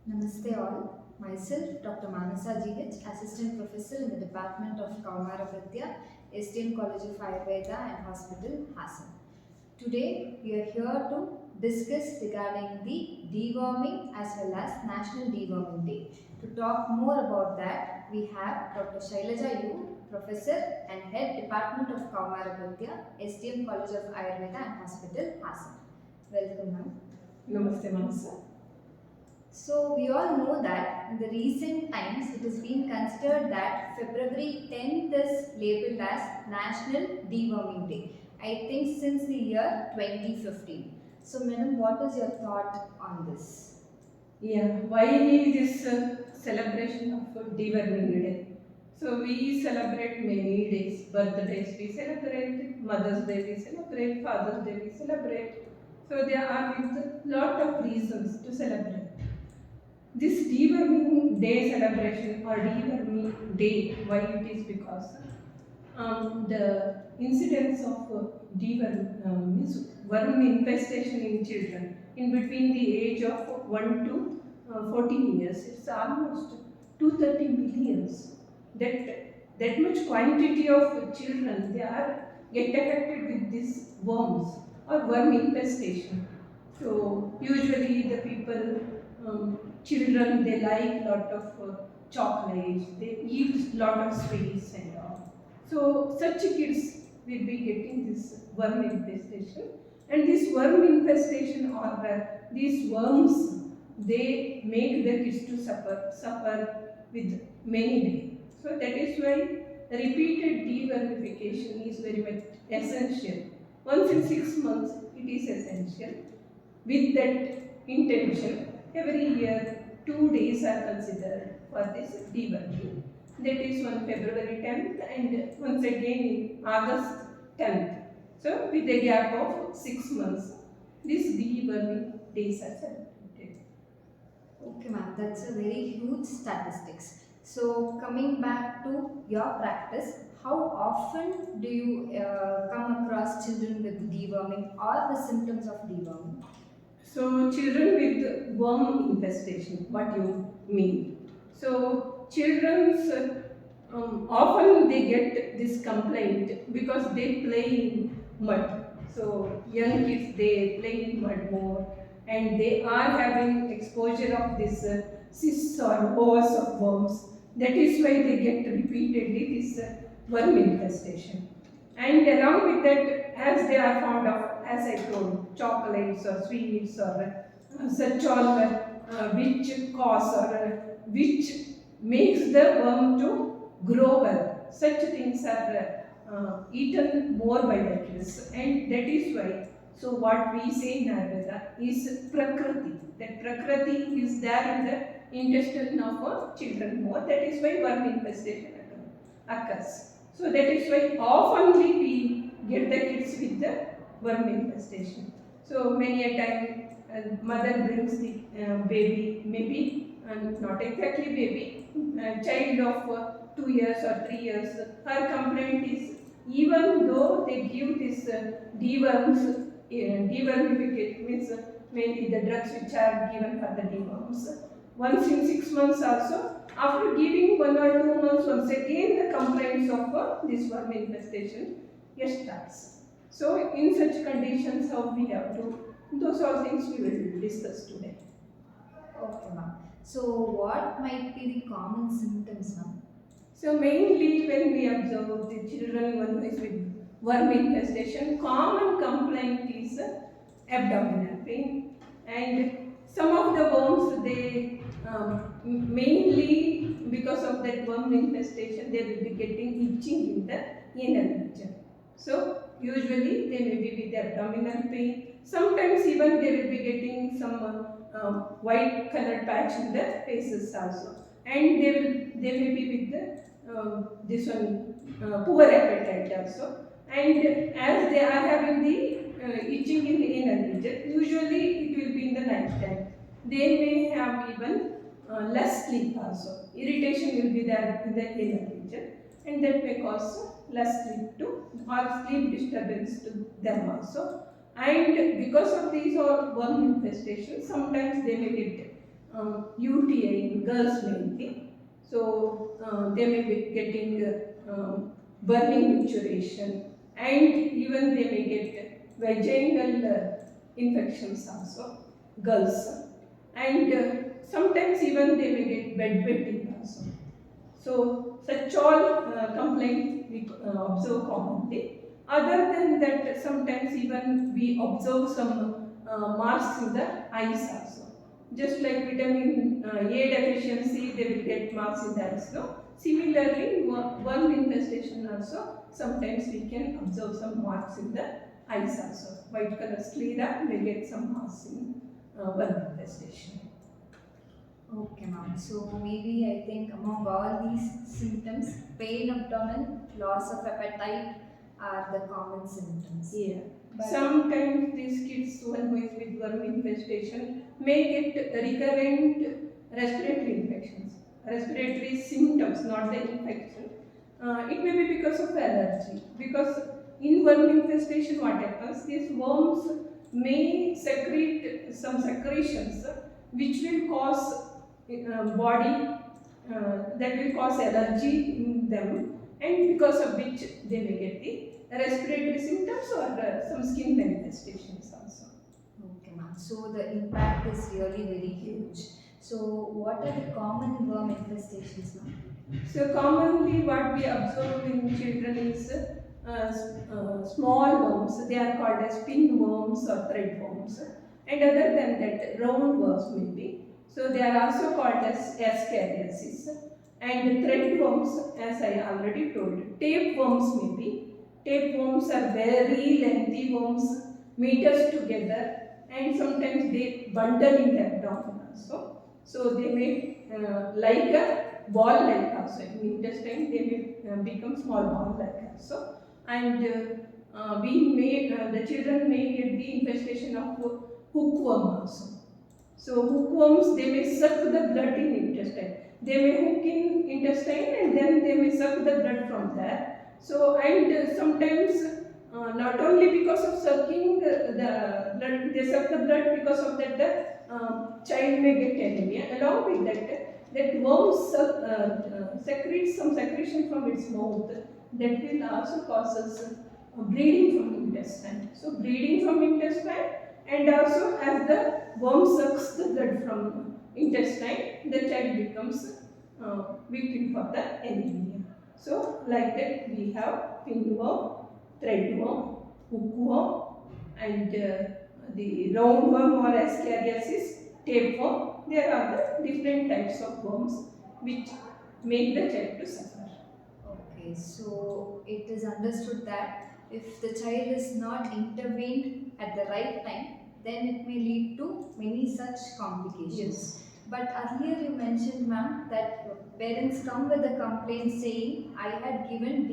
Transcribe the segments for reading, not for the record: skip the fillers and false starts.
Namaste all. Myself, Dr. Manasa GH, Assistant Professor in the Department of Kaumaravidya, SDM College of Ayurveda and Hospital, Hassan. Today, we are here to discuss regarding the deworming as well as National Deworming Day. To talk more about that, we have Dr. Shailaja U, Professor and Head Department of Kaumaravidya, SDM College of Ayurveda and Hospital, Hassan. Welcome, ma'am. Namaste, Manasa. So we all know that in the recent times it has been considered that February 10th is labeled as National Deworming Day. I think since the year 2015. So madam, what is your thought on this? Yeah, why this celebration of deworming day? So we celebrate many days, birthdays we celebrate, Mother's Day we celebrate, Father's Day we celebrate. So there are with lot of reasons to celebrate. This deworming day celebration or deworming day, why it is because the incidence of means worm infestation in children in between the age of 1 to 14 years, it's almost 230 millions. That much quantity of children, they are get affected with these worms or worm infestation. So usually the people, children, they like lot of chocolates, they eat lot of sweets and all. So such kids will be getting this worm infestation, and this worm infestation or these worms, they make the kids to suffer with many days. So that is why repeated dewormification is very much essential. Once in 6 months, it is essential. With that intention, every year 2 days are considered for this deworming. That is on February 10th and once again in August 10th. So with a gap of 6 months, these deworming days are celebrated. Okay ma'am, that's a very huge statistics. So coming back to your practice, how often do you come across children with deworming or the symptoms of deworming? So children with worm infestation, what you mean? So children's often they get this complaint because they play in mud. So young kids, they play in mud more and they are having exposure of this cysts or ores of worms. That is why they get repeatedly this worm infestation. And along with that, as they are fond of, as I told, chocolates or sweets or such all which cause or which makes the worm to grow well. Such things are eaten more by the kids, and that is why. So what we say in Ayurveda is prakriti. That prakriti is there in the intestine of children more. That is why worm infestation occurs. So that is why often we get the kids with the worm infestation. So many a time mother brings the baby, maybe not exactly baby, child of 2 years or 3 years. Her complaint is even though they give this deworms, dewormification means mainly the drugs which are given for the deworms. Once in 6 months also, after giving 1 or 2 months, once again the complaints of this worm infestation starts. So in such conditions, how we have to, those all things we will discuss today. Okay ma'am. So what might be the common symptoms ma'am? So mainly when we observe the children one who is with worm infestation, common complaint is abdominal pain, and some of the worms, they mainly because of that worm infestation they will be getting itching in the anal region. So usually they may be with abdominal pain. Sometimes even they will be getting some white colored patch in the faces also, and they may be with the this one poor appetite also. And as they are having the itching in the anal region, usually it will be in the night time. They may have even less sleep also. Irritation will be there in the anal region, and that may cause less sleep to or sleep disturbance to them also. And because of these all worm infestations, sometimes they may get UTI in girls mainly. So they may be getting burning micturition, and even they may get vaginal infections also, girls. And sometimes even they may get bedwetting also. So such all complaints we observe commonly. Other than that, sometimes even we observe some marks in the eyes also. Just like vitamin A deficiency, they will get marks in the eyes. No? Similarly, worm infestation also, sometimes we can observe some marks in the eyes also. White color sclera may get some marks in worm infestation. Okay, ma'am. So maybe I think among all these symptoms, pain abdomen, loss of appetite are the common symptoms. Yeah. But Sometimes these kids who is with worm infestation may get recurrent respiratory infections, respiratory symptoms, not the infection. It may be because of allergy. Because in worm infestation, what happens? These worms may secrete some secretions which will cause body that will cause allergy in them, and because of which they may get the respiratory symptoms or some skin manifestations also. okay, ma'am. So the impact is really very huge. So what are the common worm infestations, ma'am? So commonly what we observe in children is small worms. They are called as pinworms or threadworms. And other than that, round worms maybe. So they are also called as ascariasis. And threadworms, as I already told, tapeworms maybe. Tapeworms are very lengthy worms, meters together, and sometimes they bundle in the abdomen also. So they may like a ball like also. In intestine they may become small ball like also. And the children may get the infestation of hookworm also. So hookworms, they may suck the blood in intestine. They may hook in intestine and then they may suck the blood from there. So and sometimes not only because of sucking the blood, they suck the blood, because of that the child may get anemia. Along with that, that worm secretes some secretion from its mouth that will also causes bleeding from intestine. So bleeding from intestine, and also as the worm sucks the blood from intestine, the child becomes victim for the anemia. So like that we have pinworm, threadworm, hookworm, and the roundworm or ascariasis, tapeworm. There are the different types of worms which make the child to suffer. Okay, so it is understood that if the child is not intervened at the right time, then it may lead to many such complications. Yes. But earlier you mentioned, ma'am, that parents come with a complaint saying, I had given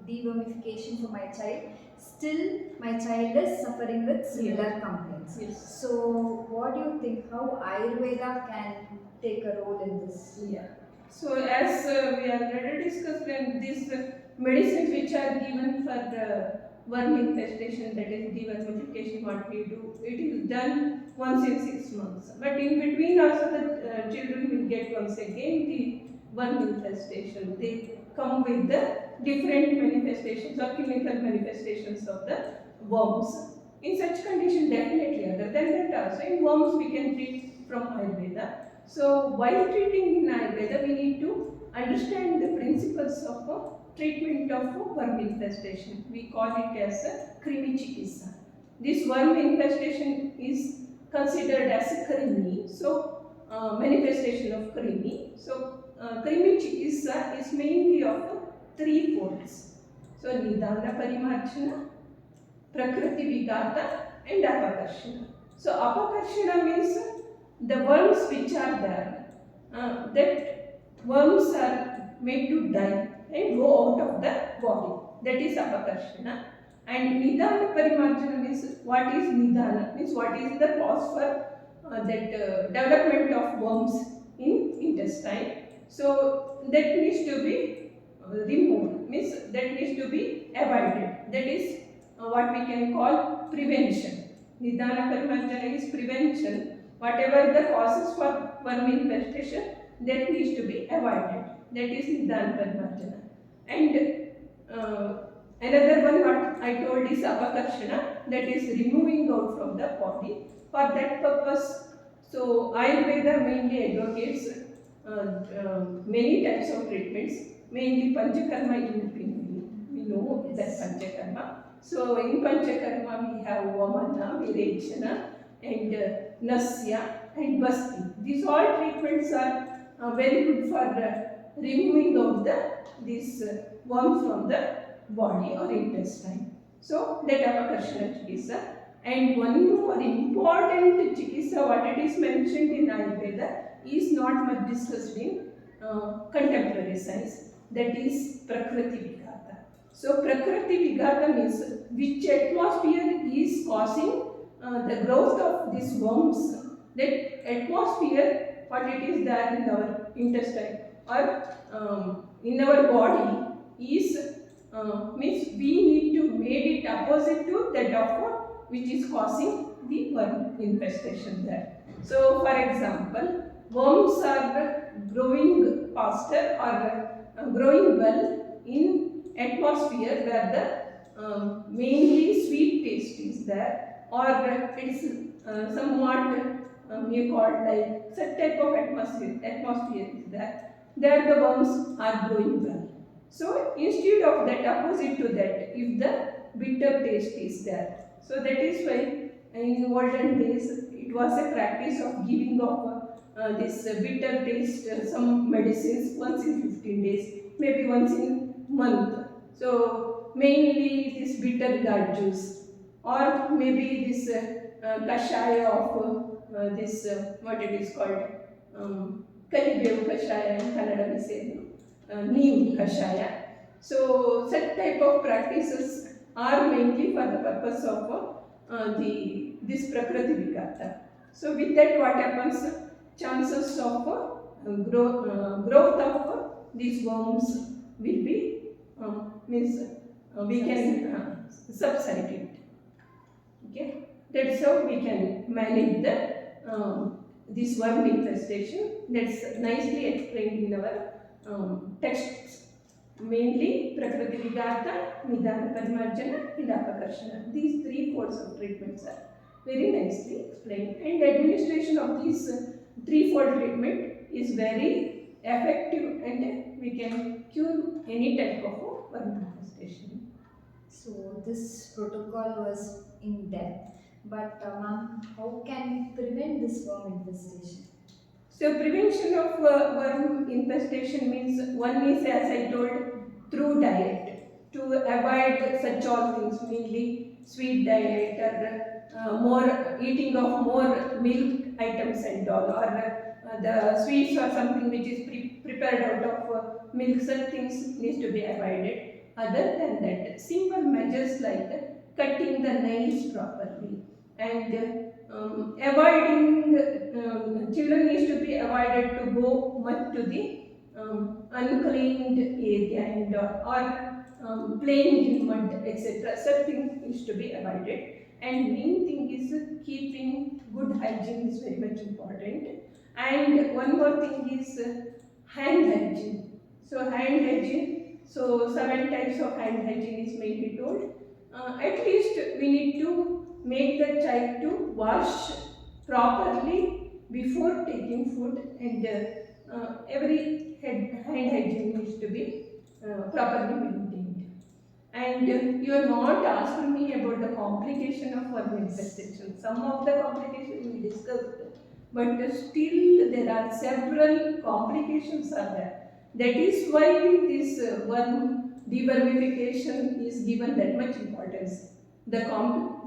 dewormification for my child, still my child is suffering with similar complaints. Yes. So, what do you think? How Ayurveda can take a role in this? Yeah. So as we already discussed, when these medicines which are given for the worm infestation, that is dewormification, what we do, it is done once in 6 months. But in between also the children will get once again the worm infestation. They come with the different manifestations or clinical manifestations of the worms. In such condition, definitely, other than that also, in worms we can treat from Ayurveda. So while treating in Ayurveda, we need to understand the principles of treatment of worm infestation. We call it as a krimi chikitsa. This worm infestation is considered as a krimi, so manifestation of krimi. So krimi chikitsa is mainly of three folds. So nidana parimarjana, prakriti vigata, and apakarshana. So apakarshana means the worms which are there, that worms are made to die and go out of the body. That is apakarshana. And nidana parimarjana means what is nidana? Means what is the cause for that development of worms in intestine. So that needs to be removed. Means that needs to be avoided. That is what we can call prevention. Nidana parimarjana is prevention. whatever the causes for worm infestation, that needs to be avoided. That is Nidan Padmarjana. And another one what I told is Apakarshana, that is removing out from the body. For that purpose, so Ayurveda mainly advocates many types of treatments, mainly Panchakarma in Pingali. We know that Yes. Panchakarma. So in Panchakarma we have Vamana, Virechana, and Nasya and Basti. These all treatments are very good for removing out this worm from the body or intestine. So that Apakarshana Chikitsa. And one more important Chikitsa, what it is mentioned in Ayurveda, is not much discussed in contemporary science. That is Prakriti Vighata. So Prakriti Vighata means which atmosphere is causing the growth of these worms. That atmosphere, what it is there in our intestine or in our body is means we need to make it opposite to that of which is causing the worm infestation there. So for example, worms are growing faster or growing well in atmosphere where the mainly sweet taste is there, or it is somewhat you call like such type of atmosphere is there. There the worms are growing well. So instead of that, opposite to that, if the bitter taste is there, so that is why in olden days it was a practice of giving of this bitter taste some medicines once in 15 days, maybe once in month. So mainly this bitter gourd juice, or maybe this kashaya of this what it is called kalibevu kashaya in Kannada we say neem kashaya. So such type of practices are mainly for the purpose of this Prakriti Vighata. So with that what happens? Chances of growth of these worms will be means we can subside it. Okay, that's how we can manage the this worm infestation. That's nicely explained in our texts. Mainly Prakriti Vighata, Nidana Parimarjana, and Apakarshana. These three folds of treatments are very nicely explained. And administration of these three-fold treatment is very effective, and we can cure any type of worm infestation. So this protocol was in depth, but ma'am, how can we prevent this worm infestation? So prevention of worm infestation means one is, as I told, through diet to avoid such all things, mainly sweet diet or more eating of more milk items and all, or the sweets or something which is prepared out of milk. Such things needs to be avoided. Other than that, simple measures like cutting the nails properly and avoiding children needs to be avoided to go much to the uncleaned area and playing in mud, etc. Such things needs to be avoided. And main thing is keeping good hygiene is very much important. And one more thing is hand hygiene. So hand hygiene. So 7 types of hand hygiene is mainly told. At least we need to make the child to wash properly before taking food, and every hand hygiene needs to be properly maintained. And you are not asking me about the complication of worm infestation. Some of the complications we discussed, but still there are several complications are there. That is why this worm dewormification is given that much importance. The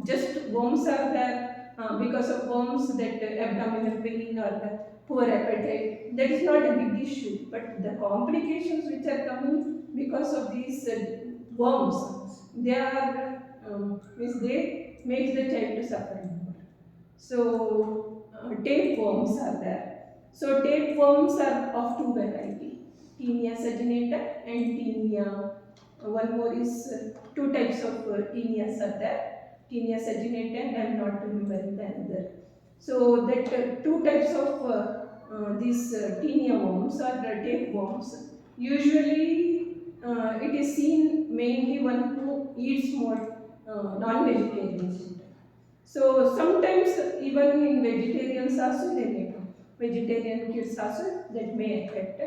just worms are there because of worms, that abdominal pain or the poor appetite. That is not a big issue, but the complications which are coming because of these worms, they are means they makes the child to suffer more. So tapeworms are there. So tapeworms are of two varieties, Tinea saginata and Tinea. One more is two types of Teneas are there. Tinea saginata and I am not remembering the another. So that two types of these tinea worms or tapeworms. Usually, it is seen mainly one who eats more non-vegetarian food. So sometimes even in vegetarians also they may come. Vegetarian kids also that may affect.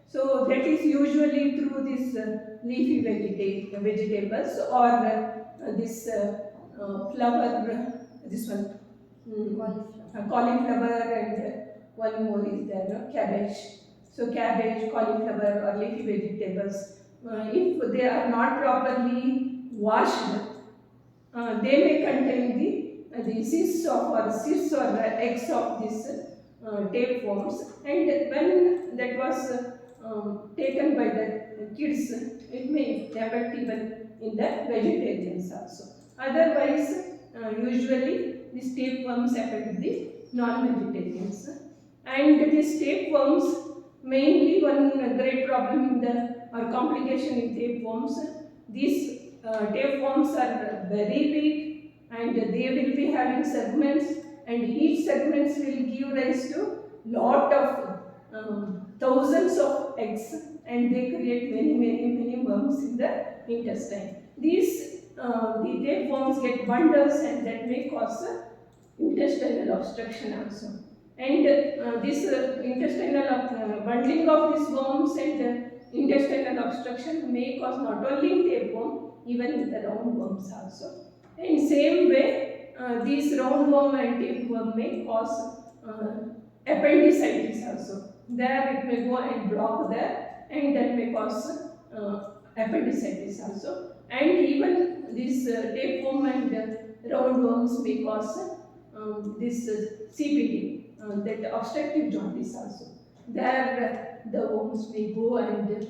So that is usually through this leafy vegetables or this flower, this one, cauliflower and one more is there, no? Cabbage. So cabbage, cauliflower or leafy vegetables, if they are not properly washed, they may contain the cysts or eggs of these tapeworms, and when that was taken by the kids, it may affect even in the vegetarians also. Otherwise, usually these tapeworms affect the non-vegetarians, and these tapeworms mainly one great problem in the or complication in tapeworms. These tapeworms are very big and they will be having segments, and each segments will give rise to lot of thousands of eggs, and they create many worms in the intestine. These the tapeworms get bundles and that may cause intestinal obstruction also. And this intestinal bundling of these worms and intestinal obstruction may cause not only in tapeworm, even in the roundworms also. In same way, these roundworm and tapeworm may cause appendicitis also. There it may go and block there, and that may cause appendicitis also. And even this tapeworm and roundworms may cause this CPD, that obstructive jaundice also. There the worms may go and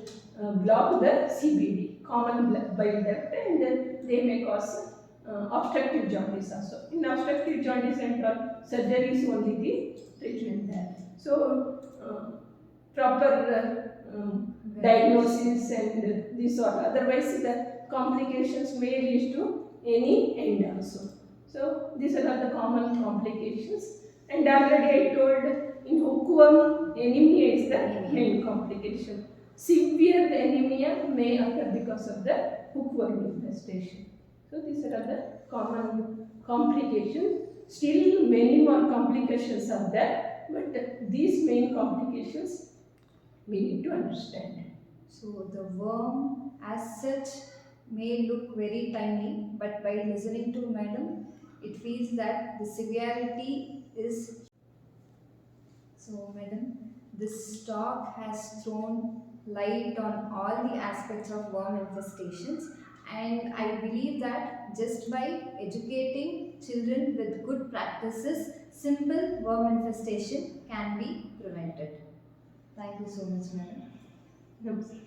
block the CBD, common bile duct, and they may cause obstructive jaundice also. In obstructive jaundice and all, surgery is only the treatment there. So proper diagnosis and this or otherwise the complications may lead to any end also. So these are all the common complications, and already I told in hookworm anemia is the main complication. Severe anemia may occur because of the hookworm infestation. So these are all the common complications. Still many more complications are there, but these main complications we need to understand. So the worm as such may look very tiny, but by listening to madam, it feels that the severity is. So madam, this talk has thrown light on all the aspects of worm infestations, and I believe that just by educating children with good practices, simple worm infestation can be prevented. Thank you so much, madam. Namaste.